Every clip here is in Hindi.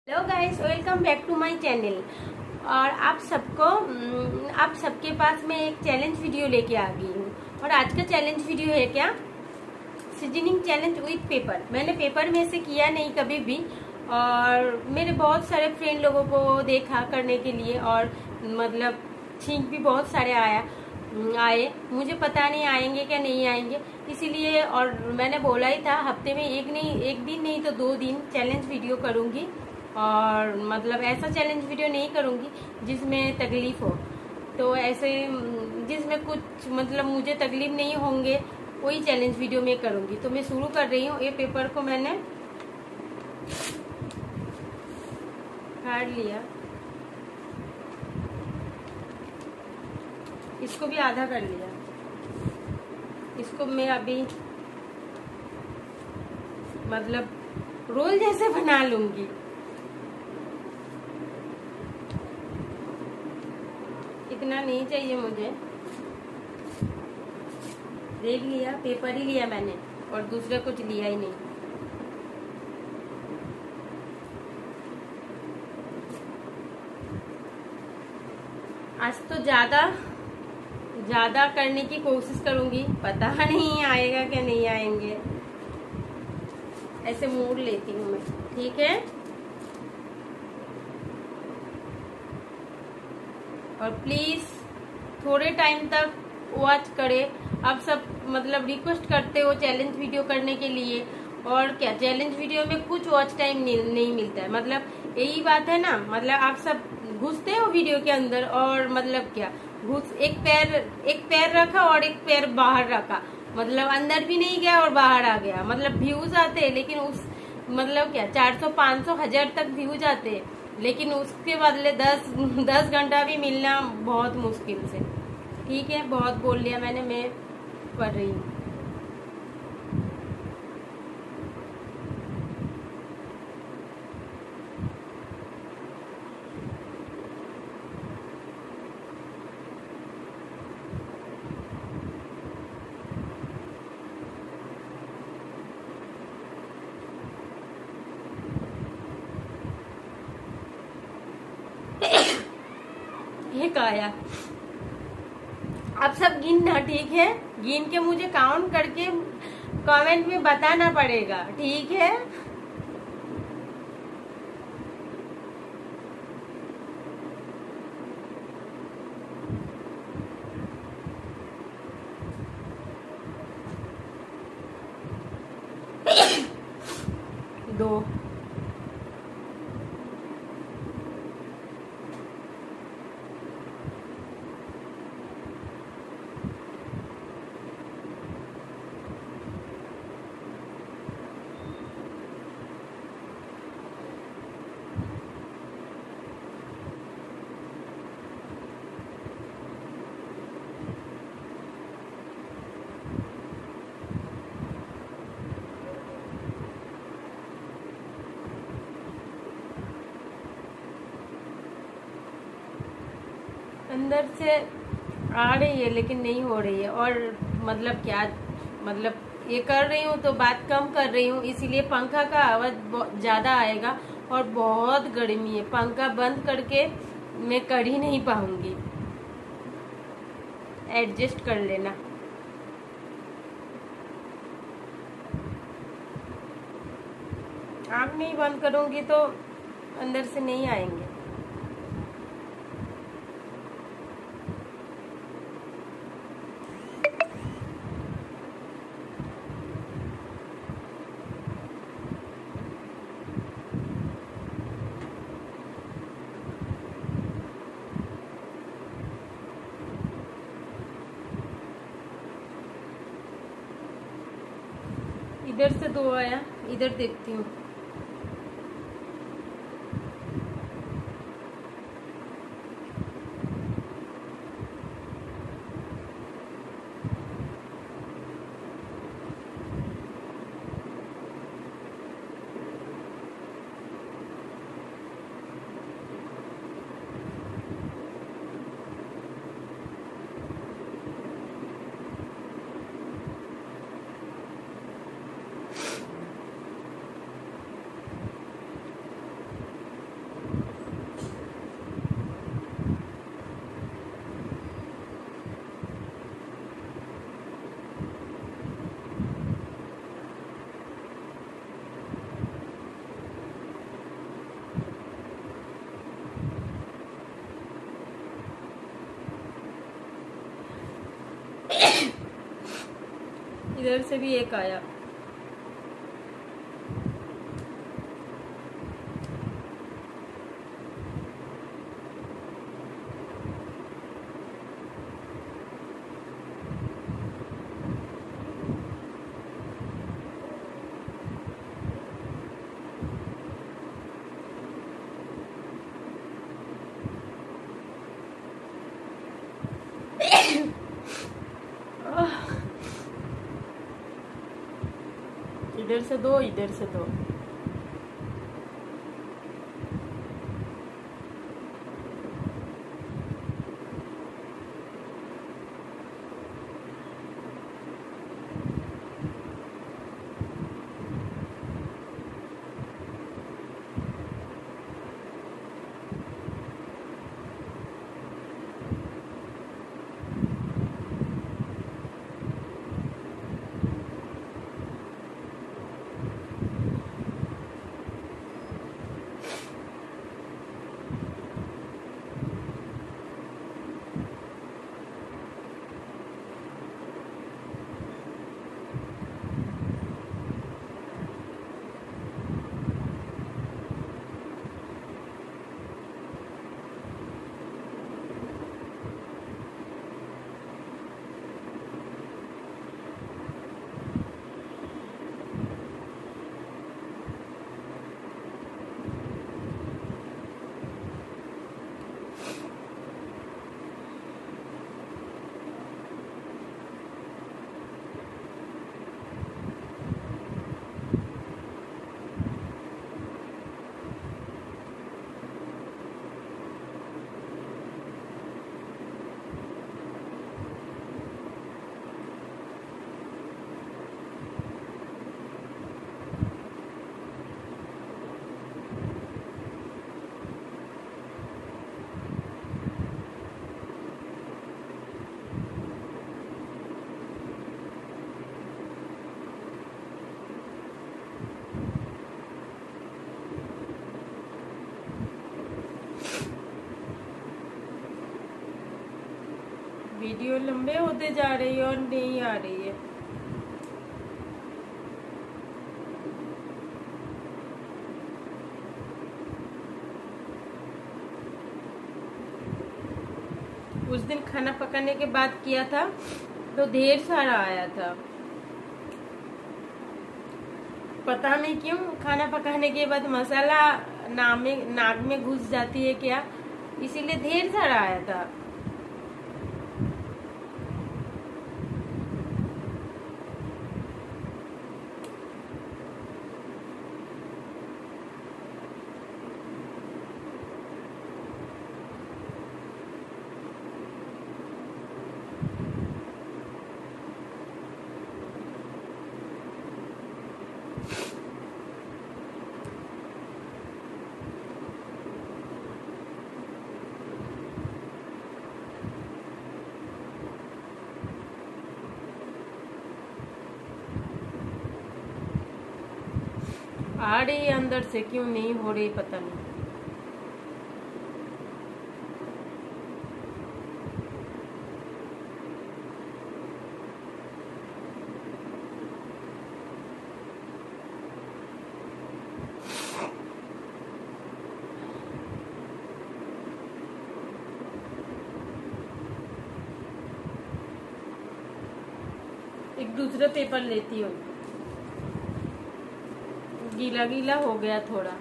Hello guys, welcome back to my channel. और आप सबके पास मैं एक चैलेंज वीडियो लेके आ गई हूँ। और आज का चैलेंज वीडियो है क्या, सीजनिंग चैलेंज विथ पेपर। मैंने पेपर में से किया नहीं कभी भी, और मेरे बहुत सारे फ्रेंड लोगों को देखा करने के लिए, और मतलब छींक भी बहुत सारे आए। मुझे पता नहीं आएंगे क्या नहीं आएंगे, इसीलिए। और मैंने बोला ही था हफ्ते में एक दिन नहीं तो 2 दिन चैलेंज वीडियो करूंगी। और मतलब ऐसा चैलेंज वीडियो नहीं करूंगी जिसमें तकलीफ हो, तो ऐसे जिसमें कुछ मतलब मुझे तकलीफ नहीं होंगे वही चैलेंज वीडियो में करूंगी। तो मैं शुरू कर रही हूँ। ये पेपर को मैंने फाड़ लिया, इसको भी आधा कर लिया। इसको मैं अभी मतलब रोल जैसे बना लूंगी। इतना नहीं चाहिए मुझे। देख लिया, पेपर ही लिया मैंने और दूसरा कुछ लिया ही नहीं। आज तो ज्यादा करने की कोशिश करूंगी, पता नहीं आएगा क्या नहीं आएंगे। ऐसे मोड़ लेती हूँ मैं, ठीक है। और प्लीज थोड़े टाइम तक वॉच करे। आप सब मतलब रिक्वेस्ट करते हो चैलेंज वीडियो करने के लिए, और क्या चैलेंज वीडियो में कुछ वॉच टाइम नहीं मिलता है। मतलब यही बात है ना, मतलब आप सब घुसते हो वीडियो के अंदर, और मतलब क्या एक पैर रखा और एक पैर बाहर रखा, मतलब अंदर भी नहीं गया और बाहर आ गया। मतलब व्यूज आते हैं, लेकिन उस मतलब क्या 400 500 1000 तक व्यूज आते हैं, लेकिन उसके बदले 10 घंटा भी मिलना बहुत मुश्किल से। ठीक है, बहुत बोल लिया मैंने, मैं पढ़ रही हूँ। एक आया। आप सब गिनना, ठीक है। गिन के मुझे काउंट करके कमेंट में बताना पड़ेगा, ठीक है। दो, अंदर से आ रही है लेकिन नहीं हो रही है। और मतलब क्या, मतलब ये कर रही हूँ तो बात कम कर रही हूँ, इसीलिए पंखा का आवाज ज्यादा आएगा। और बहुत गर्मी है, पंखा बंद करके मैं कर ही नहीं पाऊंगी, एडजस्ट कर लेना। आँख नहीं बंद करूंगी तो अंदर से नहीं आएंगे। इधर से 2 आया, इधर देखती हूँ। इधर से भी एक आया। इधर से दो, इधर से दो। वीडियो लंबे होते जा रही है और नहीं आ रही है। उस दिन खाना पकाने के बाद किया था तो ढेर सारा आया था। पता नहीं क्यों खाना पकाने के बाद मसाला नाक में घुस जाती है क्या, इसीलिए ढेर सारा आया था। आ रही है अंदर से, क्यों नहीं हो रही पता नहीं। एक दूसरा पेपर लेती हूँ, गीला गीला हो गया थोड़ा।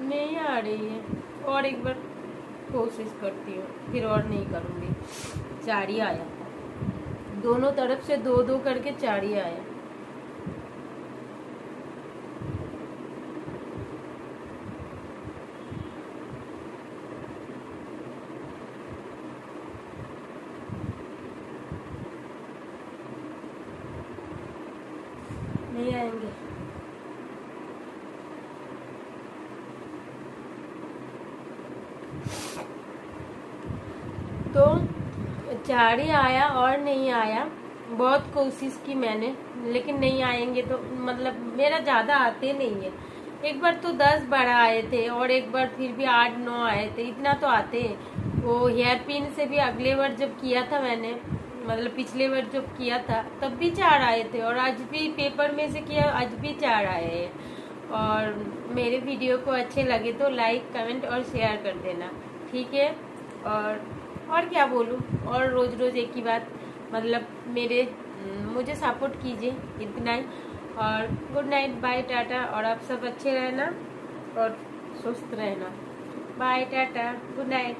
नहीं आ रही है, और एक बार कोशिश करती हूँ, फिर और नहीं करूँगी। 4 ही आया, दोनों तरफ से 2-2 करके 4 ही आया। नहीं आएंगे। तो 4 ही आया और नहीं आया। बहुत कोशिश की मैंने, लेकिन नहीं आएंगे तो मतलब मेरा ज़्यादा आते नहीं है। एक बार तो 10-12 आए थे और एक बार फिर भी 8-9 आए थे, इतना तो आते हैं। वो हेयर पिन से भी अगले बार जब किया था मैंने, मतलब पिछले बार जब किया था तब भी 4 आए थे, और आज भी पेपर में से किया, आज भी 4 आए हैं। और मेरे वीडियो को अच्छे लगे तो लाइक, कमेंट और शेयर कर देना, ठीक है। और क्या बोलूँ, और रोज़ रोज़ एक ही बात, मतलब मुझे सपोर्ट कीजिए, इतना ही। और गुड नाइट, बाय, टाटा। और आप सब अच्छे रहना और स्वस्थ रहना। Bye, tata, good night.